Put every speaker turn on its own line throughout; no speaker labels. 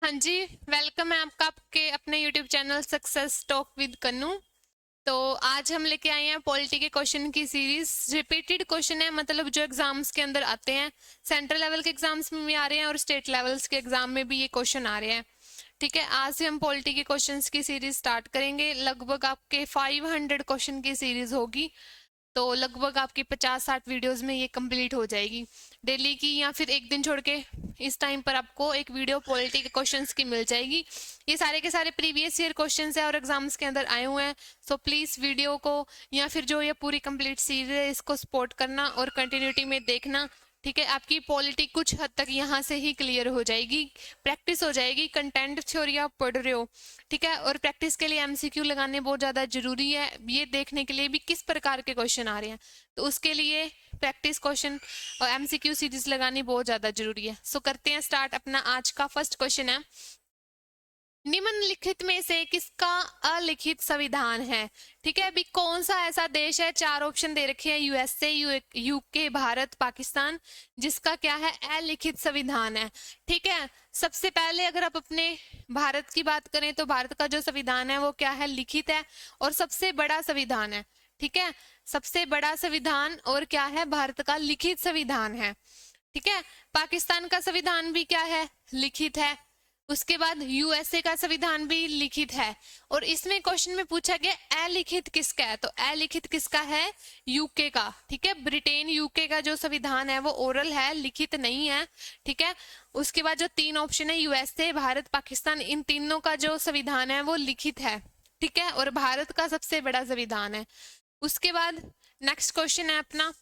हाँ जी, वेलकम है आपका आपके अपने YouTube channel success talk with Kannu. तो आज हम लेके आए हैं पॉलिटी के क्वेश्चन की सीरीज। रिपीटेड क्वेश्चन है, मतलब जो एग्जाम्स के अंदर आते हैं, सेंट्रल लेवल के एग्जाम्स में भी आ रहे हैं और स्टेट लेवल्स के एग्जाम में भी ये क्वेश्चन आ रहे हैं। ठीक है, आज से हम पॉलिटी के क्वेश्चंस की सीरीज स्टार्ट करेंगे। लगभग आपके 500 क्वेश्चन की सीरीज होगी, तो लगभग आपकी 50-60 वीडियोस में ये कंप्लीट हो जाएगी। डेली की या फिर एक दिन छोड़ के इस टाइम पर आपको एक वीडियो पॉलिटी के क्वेश्चंस की मिल जाएगी। ये सारे के सारे प्रीवियस ईयर क्वेश्चंस है और एग्जाम्स के अंदर आए हुए हैं। सो प्लीज वीडियो को या फिर जो ये पूरी कंप्लीट सीरीज है इसको सपोर्ट करना और कंटिन्यूटी में देखना। ठीक है, आपकी पॉलिटी कुछ हद तक यहाँ से ही क्लियर हो जाएगी, प्रैक्टिस हो जाएगी। कंटेंट थ्योरी आप पढ़ रहे हो, ठीक है, और प्रैक्टिस के लिए एमसीक्यू लगाने बहुत ज़्यादा जरूरी है, ये देखने के लिए भी किस प्रकार के क्वेश्चन आ रहे हैं, तो उसके लिए प्रैक्टिस क्वेश्चन और एमसीक्यू सीरीज लगानी बहुत ज़्यादा जरूरी है। सो करते हैं स्टार्ट। अपना आज का फर्स्ट क्वेश्चन है, निम्नलिखित में से किसका अलिखित संविधान है। ठीक है, अभी कौन सा ऐसा देश है, चार ऑप्शन दे रखे हैं, यूएसए, यूके, भारत, पाकिस्तान, जिसका क्या है, अलिखित संविधान है। ठीक है, सबसे पहले अगर आप अपने भारत की बात करें तो भारत का जो संविधान है वो क्या है, लिखित है और सबसे बड़ा संविधान है। ठीक है, सबसे बड़ा संविधान और क्या है, भारत का लिखित संविधान है। ठीक है, पाकिस्तान का संविधान भी क्या है, लिखित है। उसके बाद यूएसए का संविधान भी लिखित है। और इसमें क्वेश्चन में पूछा गया अलिखित किसका है, तो अलिखित किसका है, यूके का। ठीक है, ब्रिटेन यूके का जो संविधान है वो ओरल है, लिखित नहीं है। ठीक है, उसके बाद जो तीन ऑप्शन है, यूएसए, भारत, पाकिस्तान, इन तीनों का जो संविधान है वो लिखित है। ठीक है, और भारत का सबसे बड़ा संविधान है। उसके बाद नेक्स्ट क्वेश्चन है अपना,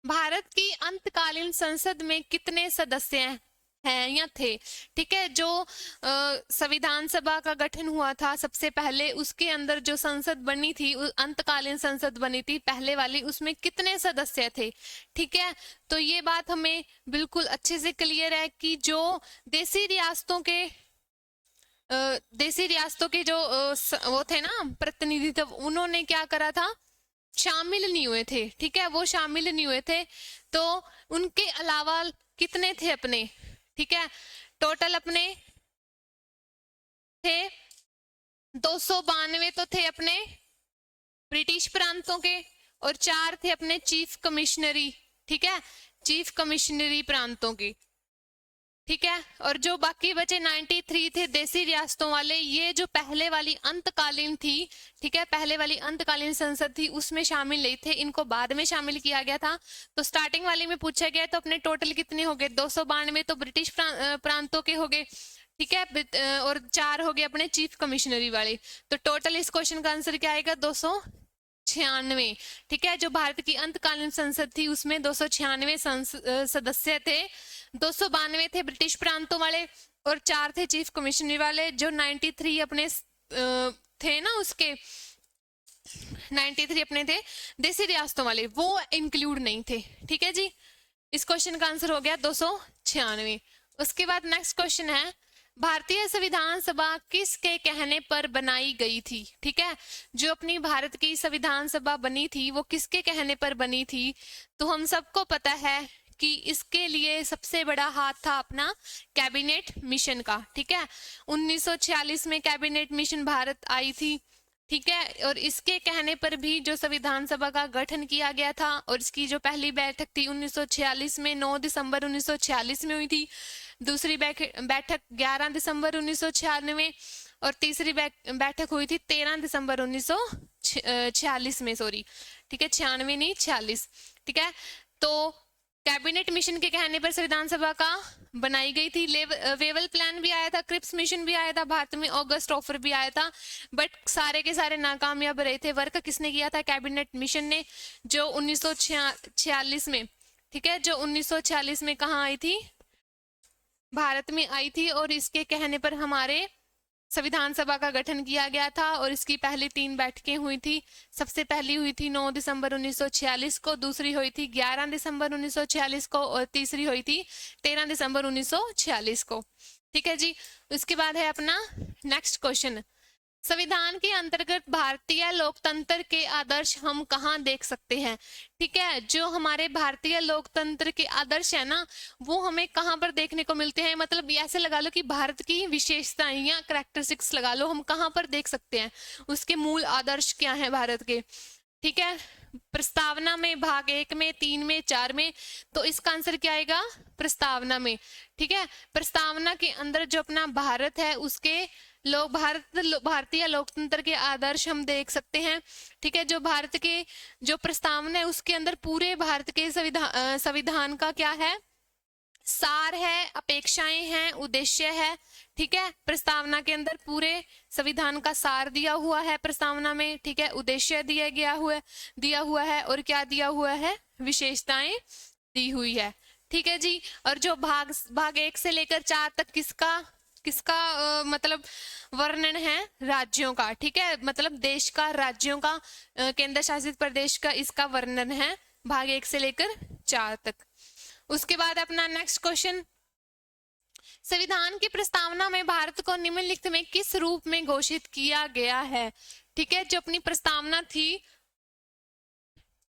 भारत की अंतकालीन संसद में कितने सदस्य हैं या थे। ठीक है, जो संविधान सभा का गठन हुआ था सबसे पहले, उसके अंदर जो संसद बनी थी, अंतकालीन संसद बनी थी पहले वाली, उसमें कितने सदस्य थे। ठीक है, तो ये बात हमें बिल्कुल अच्छे से क्लियर है कि जो देसी रियासतों के जो वो थे ना प्रतिनिधित्व, उन्होंने क्या करा था, शामिल नहीं हुए थे। ठीक है, वो शामिल नहीं हुए थे, तो उनके अलावा कितने थे अपने। ठीक है, टोटल अपने थे 292 तो थे अपने ब्रिटिश प्रांतों के, और 4 थे अपने चीफ कमिश्नरी। ठीक है, चीफ कमिश्नरी प्रांतों के। ठीक है, और जो बाकी बचे 93 थे देसी रियासतों वाले, ये जो पहले वाली अंतकालीन थी, ठीक है, पहले वाली अंतकालीन संसद थी, उसमें शामिल नहीं थे, इनको बाद में शामिल किया गया था। तो स्टार्टिंग वाले में पूछा गया तो अपने टोटल कितने हो गए, 292 तो ब्रिटिश प्रांतों के हो गए। ठीक है, और 4 हो गए अपने चीफ कमिश्नरी वाले। तो टोटल इस क्वेश्चन का आंसर क्या आएगा, 296। ठीक है, जो भारत की अंतकालीन संसद थी उसमें 296 सदस्य थे। 292 थे ब्रिटिश प्रांतों वाले और 4 थे चीफ कमिश्नर वाले। जो 93 अपने थे ना, उसके 93 अपने थे देसी रियासतों वाले, वो इंक्लूड नहीं थे। ठीक है जी, इस क्वेश्चन का आंसर हो गया 296। उसके बाद नेक्स्ट क्वेश्चन है, भारतीय संविधान सभा किसके कहने पर बनाई गई थी। ठीक है, जो अपनी भारत की संविधान सभा बनी थी वो किसके कहने पर बनी थी, तो हम सबको पता है कि इसके लिए सबसे बड़ा हाथ था अपना कैबिनेट मिशन का। ठीक है, 1946 में कैबिनेट मिशन भारत आई थी। ठीक है, और इसके कहने पर भी जो संविधान सभा का गठन किया गया था, और इसकी जो पहली बैठक थी 1946 में, 9 दिसंबर 1946 में हुई थी। दूसरी बैठक 11 दिसंबर 1996 और तीसरी बैठक हुई थी 13 दिसंबर 1946 में, सॉरी। ठीक है, 96 नहीं 46। ठीक है, तो कैबिनेट मिशन के कहने पर संविधान सभा का बनाई गई थी। वेवल प्लान भी आया था, क्रिप्स मिशन भी आया था भारत में, ऑगस्ट ऑफर भी आया था, बट सारे के सारे नाकामयाब रहे थे। वर्क किसने किया था, कैबिनेट मिशन ने, जो 1946 में। ठीक है, जो 1946 में कहाँ आई थी, भारत में आई थी, और इसके कहने पर हमारे संविधान सभा का गठन किया गया था। और इसकी पहली 3 बैठकें हुई थी। सबसे पहली हुई थी 9 दिसंबर 1946 को, दूसरी हुई थी 11 दिसंबर 1946 को, और तीसरी हुई थी 13 दिसंबर 1946 को। ठीक है जी, उसके बाद है अपना नेक्स्ट क्वेश्चन, संविधान के अंतर्गत भारतीय लोकतंत्र के आदर्श हम कहाँ देख सकते हैं? ठीक है, जो हमारे भारतीय लोकतंत्र के आदर्श है ना, वो हमें कहाँ पर देखने को मिलते हैं? मतलब ऐसे लगा लो कि भारत की विशेषताएं या कैरेक्टरिस्टिक्स लगा लो, हम कहाँ पर देख सकते हैं उसके मूल आदर्श क्या है भारत के। ठीक है, प्रस्तावना में, भाग 1 में, 3 में, 4 में। तो इसका आंसर क्या आएगा? प्रस्तावना में। ठीक है, प्रस्तावना के अंदर जो अपना भारत है उसके भारतीय लोकतंत्र के आदर्श हम देख सकते हैं। ठीक है, जो भारत के जो प्रस्तावना है उसके अंदर पूरे भारत के संविधान का क्या है? सार है, अपेक्षाएं हैं, उद्देश्य है। ठीक है, प्रस्तावना के अंदर पूरे संविधान का सार दिया हुआ है प्रस्तावना में। ठीक है, उद्देश्य दिया हुआ है और क्या दिया हुआ है? विशेषताएं दी हुई है। ठीक है जी, और जो भाग 1 से लेकर 4 तक किसका मतलब वर्णन है? राज्यों का। ठीक है, मतलब देश का, राज्यों का, केंद्र शासित प्रदेश का इसका वर्णन है भाग 1 से लेकर 4 तक। उसके बाद अपना नेक्स्ट क्वेश्चन, संविधान की प्रस्तावना में भारत को निम्नलिखित में किस रूप में घोषित किया गया है? ठीक है, जो अपनी प्रस्तावना थी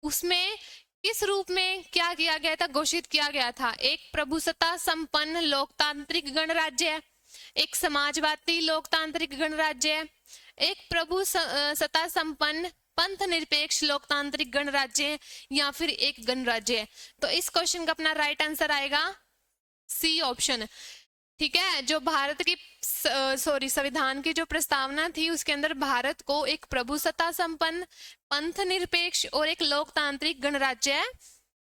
उसमें किस रूप में क्या किया गया था? घोषित किया गया था। एक प्रभुसत्ता संपन्न लोकतांत्रिक गणराज्य, एक समाजवादी लोकतांत्रिक गणराज्य, एक प्रभुसत्ता संपन्न पंथ निरपेक्ष लोकतांत्रिक गणराज्य, या फिर एक गणराज्य। तो इस क्वेश्चन का अपना राइट आंसर आएगा सी ऑप्शन। ठीक है, जो भारत की संविधान की जो प्रस्तावना थी उसके अंदर भारत को एक प्रभुसत्ता संपन्न, पंथ निरपेक्ष और एक लोकतांत्रिक गणराज्य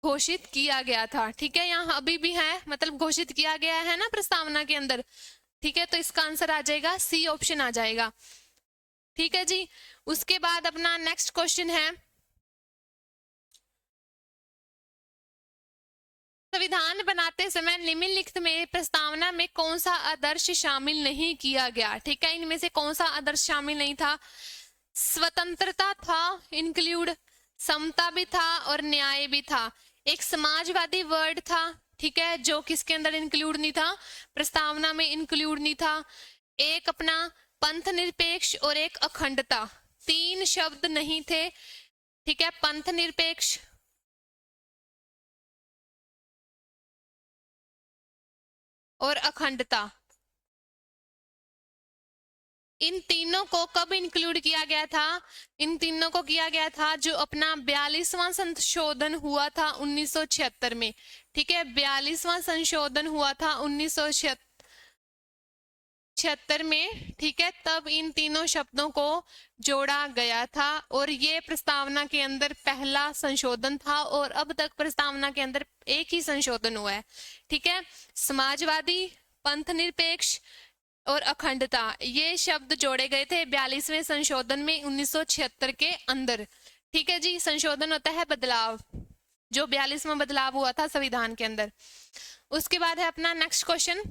घोषित किया गया था। ठीक है, यहाँ अभी भी है, मतलब घोषित किया गया है ना प्रस्तावना के अंदर। ठीक है, तो इसका आंसर आ जाएगा सी ऑप्शन आ जाएगा। ठीक है जी, उसके बाद अपना नेक्स्ट क्वेश्चन है, संविधान बनाते समय निम्नलिखित में प्रस्तावना में कौन सा आदर्श शामिल नहीं किया गया? ठीक है, इनमें से कौन सा आदर्श शामिल नहीं था? स्वतंत्रता था इंक्लूड, समता भी था और न्याय भी था। एक समाजवादी वर्ड था, ठीक है, जो किसके अंदर इंक्लूड नहीं था? प्रस्तावना में इंक्लूड नहीं था। एक अपना पंथ निरपेक्ष और एक अखंडता, 3 शब्द नहीं थे। ठीक है, पंथ निरपेक्ष, और अखंडता, इन तीनों को कब इंक्लूड किया गया था? इन तीनों को किया गया था जो अपना 42वां संशोधन हुआ था 1976 में। ठीक है, 42वां संशोधन हुआ था 1976 में। ठीक है, तब इन तीनों शब्दों को जोड़ा गया था और ये प्रस्तावना के अंदर पहला संशोधन था और अब तक प्रस्तावना के अंदर एक ही संशोधन हुआ है। ठीक है, समाजवादी, पंथ निरपेक्ष और अखंडता, ये शब्द जोड़े गए थे 42वें संशोधन में 1976 के अंदर। ठीक है जी, संशोधन होता है बदलाव, जो 42वां बदलाव हुआ था संविधान के अंदर। उसके बाद है अपना नेक्स्ट क्वेश्चन,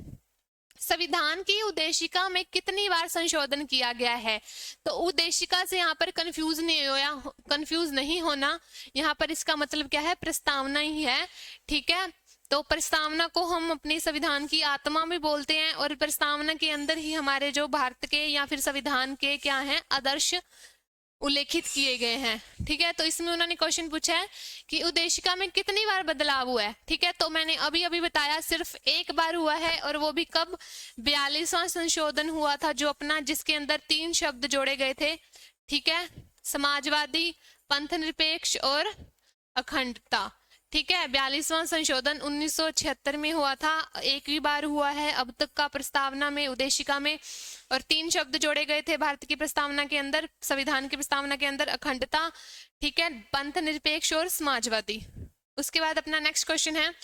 संविधान की उद्देशिका में कितनी बार संशोधन किया गया है? तो उद्देशिका से यहाँ पर कंफ्यूज नहीं होना, यहाँ पर इसका मतलब क्या है? प्रस्तावना ही है। ठीक है, तो प्रस्तावना को हम अपने संविधान की आत्मा भी बोलते हैं और प्रस्तावना के अंदर ही हमारे जो भारत के या फिर संविधान के क्या हैं? आदर्श उल्लेखित किए गए हैं। ठीक है, तो इसमें उन्होंने क्वेश्चन पूछा है कि उद्देशिका में कितनी बार बदलाव हुआ है। ठीक है, तो मैंने अभी बताया सिर्फ एक बार हुआ है और वो भी कब? 42वां संशोधन हुआ था, जो अपना जिसके अंदर 3 शब्द जोड़े गए थे। ठीक है, समाजवादी, पंथ निरपेक्ष और अखंडता। ठीक है, 42वां संशोधन 1976 में हुआ था, एक ही बार हुआ है अब तक का प्रस्तावना में, उद्देशिका में, और 3 शब्द जोड़े गए थे भारत की प्रस्तावना के अंदर, संविधान की प्रस्तावना के अंदर, अखंडता, ठीक है, पंथ निरपेक्ष और समाजवादी। उसके बाद अपना नेक्स्ट क्वेश्चन है,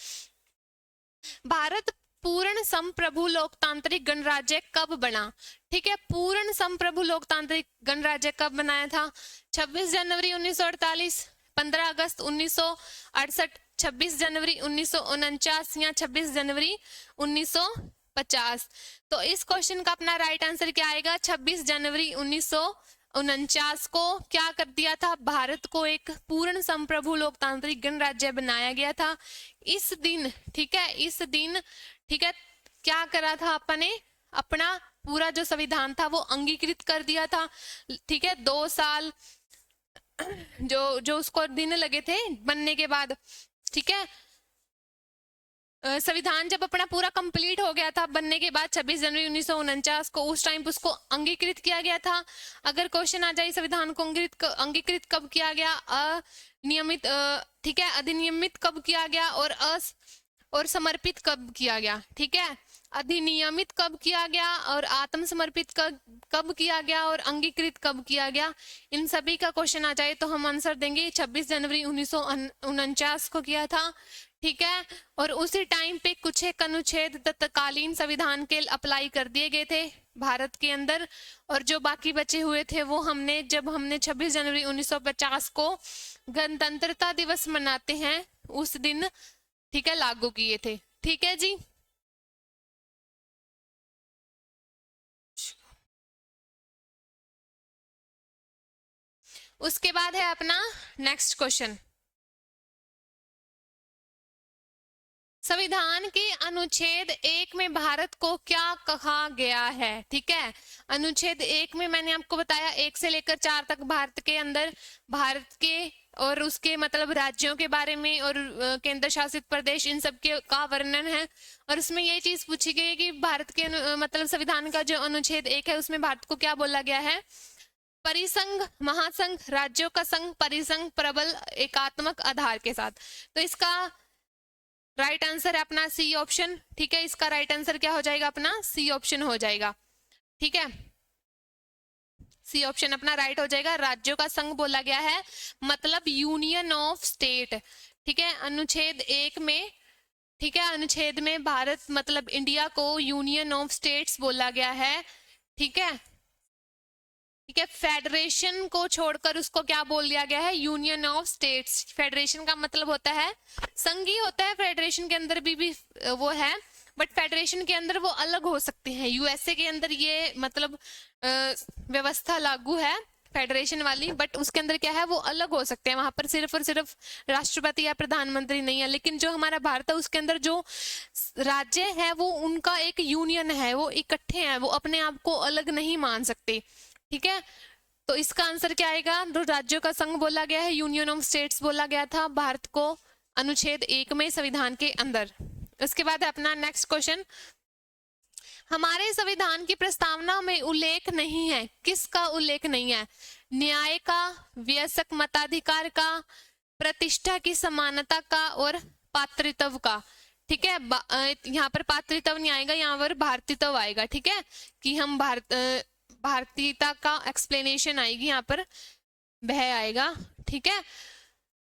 भारत पूर्ण संप्रभु लोकतांत्रिक गणराज्य कब बना? ठीक है, पूर्ण संप्रभु लोकतांत्रिक गणराज्य कब बनाया था? 26 जनवरी 1948, 15 अगस्त 1968, 26 जनवरी 1949 या 26 जनवरी 1950। तो इस क्वेश्चन का अपना राइट आंसर क्या आएगा? 26 जनवरी 1949 को क्या कर दिया था? भारत को एक पूर्ण संप्रभु लोकतांत्रिक गणराज्य बनाया गया था। इस दिन, ठीक है, इस दिन, ठीक है, क्या करा था अपने? अपना पूरा जो संविधान था वो अंगीकृत कर दिया था, ठीक है। 2 साल जो जो उसको दिन लगे थे बनने के बाद, ठीक है। संविधान जब अपना पूरा कंप्लीट हो गया था बनने के बाद 26 जनवरी 1949 को, उस टाइम पे उसको अंगीकृत किया गया था। अगर क्वेश्चन आ जाए संविधान को अंगीकृत कब किया गया, अनियमित, ठीक है, अधिनियमित कब किया गया और समर्पित कब किया गया, ठीक है। अधिनियमित कब किया गया और आत्मसमर्पित कब किया गया और अंगीकृत कब किया गया, इन सभी का क्वेश्चन आ जाए तो हम आंसर देंगे 26 जनवरी 1949 को किया था, ठीक है। और उसी टाइम पे कुछ एक अनुच्छेद तत्कालीन संविधान के अप्लाई कर दिए गए थे भारत के अंदर, और जो बाकी बचे हुए थे वो जब हमने 26 जनवरी 1950 को गणतंत्रता दिवस मनाते हैं उस दिन, ठीक है, लागू किए थे, ठीक है जी। उसके बाद है अपना नेक्स्ट क्वेश्चन, संविधान के अनुच्छेद 1 में भारत को क्या कहा गया है, ठीक है। अनुच्छेद 1 में मैंने आपको बताया 1 से लेकर 4 तक भारत के अंदर भारत के और उसके मतलब राज्यों के बारे में और केंद्र शासित प्रदेश इन सब के का वर्णन है। और उसमें ये चीज पूछी गई है कि भारत के मतलब संविधान का जो अनुच्छेद 1 है उसमें भारत को क्या बोला गया है, परिसंघ, महासंघ, राज्यों का संघ, परिसंघ, प्रबल एकात्मक आधार के साथ। तो इसका राइट आंसर है अपना सी ऑप्शन, ठीक है। इसका राइट आंसर क्या हो जाएगा, अपना सी ऑप्शन हो जाएगा, ठीक है। सी ऑप्शन अपना राइट हो जाएगा। राज्यों का संघ बोला गया है मतलब यूनियन ऑफ स्टेट, ठीक है। अनुच्छेद 1 में, ठीक है, अनुच्छेद में भारत मतलब इंडिया को यूनियन ऑफ स्टेट्स बोला गया है, ठीक है, ठीक है। फेडरेशन को छोड़कर उसको क्या बोल दिया गया है, यूनियन ऑफ स्टेट्स। फेडरेशन का मतलब होता है संघ ही होता है, फेडरेशन के अंदर भी वो है, बट फेडरेशन के अंदर वो अलग हो सकते हैं। यूएसए के अंदर ये मतलब व्यवस्था लागू है फेडरेशन वाली, बट उसके अंदर क्या है वो अलग हो सकते हैं, वहां पर सिर्फ और सिर्फ राष्ट्रपति या प्रधानमंत्री नहीं है। लेकिन जो हमारा भारत है उसके अंदर जो राज्य है वो उनका एक यूनियन है, वो इकट्ठे हैं, वो अपने आप को अलग नहीं मान सकते, ठीक है। तो इसका आंसर क्या आएगा, जो राज्यों का संघ बोला गया है, यूनियन ऑफ स्टेट्स बोला गया था भारत को अनुच्छेद 1 में संविधान के अंदर। उसके बाद अपना नेक्स्ट क्वेश्चन, हमारे संविधान की प्रस्तावना में उल्लेख नहीं है, किसका उल्लेख नहीं है, न्याय का, वयस्क मताधिकार का, प्रतिष्ठा की समानता का और पात्रित्व का, ठीक है। यहाँ पर पात्रित्व नहीं आएगा, यहाँ पर भारतीत्व आएगा, ठीक है, कि हम भारतीयता का एक्सप्लेनेशन आएगी, यहाँ पर वह आएगा, ठीक है।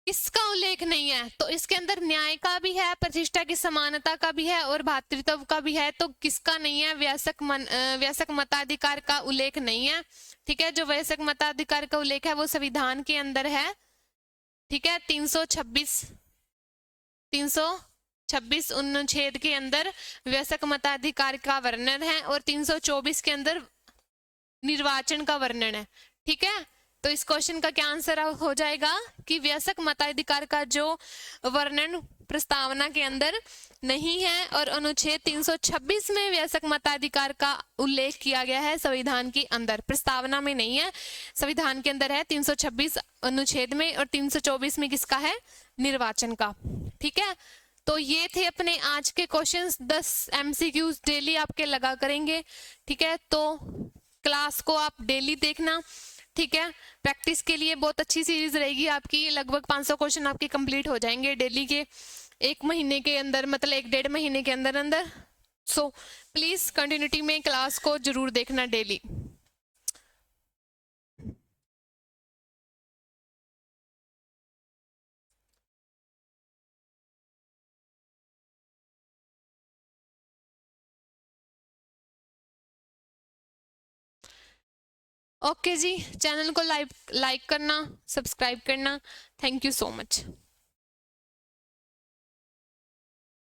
इसका उल्लेख नहीं है तो इसके अंदर न्याय का भी है, प्रतिष्ठा की समानता का भी है और भातृत्व का भी है, तो किसका नहीं है, वयस्क मताधिकार का उल्लेख नहीं है, ठीक है। जो वयस्क मताधिकार का उल्लेख है वो संविधान के अंदर है, ठीक है। 326 अनुच्छेद के अंदर वयस्क मताधिकार का वर्णन है और 324 के अंदर निर्वाचन का वर्णन है, ठीक है। तो इस क्वेश्चन का क्या आंसर हो जाएगा कि वयस्क मताधिकार का जो वर्णन प्रस्तावना के अंदर नहीं है और अनुच्छेद 326 में वयस्क मताधिकार का उल्लेख किया गया है संविधान के अंदर, प्रस्तावना में नहीं है, संविधान के अंदर है 326 अनुच्छेद में और 324 में किसका है, निर्वाचन का, ठीक है। तो ये थे अपने आज के क्वेश्चंस, 10 एमसीक्यूज डेली आपके लगा करेंगे, ठीक है। तो क्लास को आप डेली देखना, ठीक है। प्रैक्टिस के लिए बहुत अच्छी सीरीज रहेगी आपकी, लगभग 500 क्वेश्चन आपके कंप्लीट हो जाएंगे डेली के 1 महीने के अंदर, मतलब 1-1.5 महीने के अंदर अंदर। सो प्लीज कंटिन्यूटी में क्लास को जरूर देखना डेली। ओके जी, चैनल को लाइक करना, सब्सक्राइब करना। Thank you so much.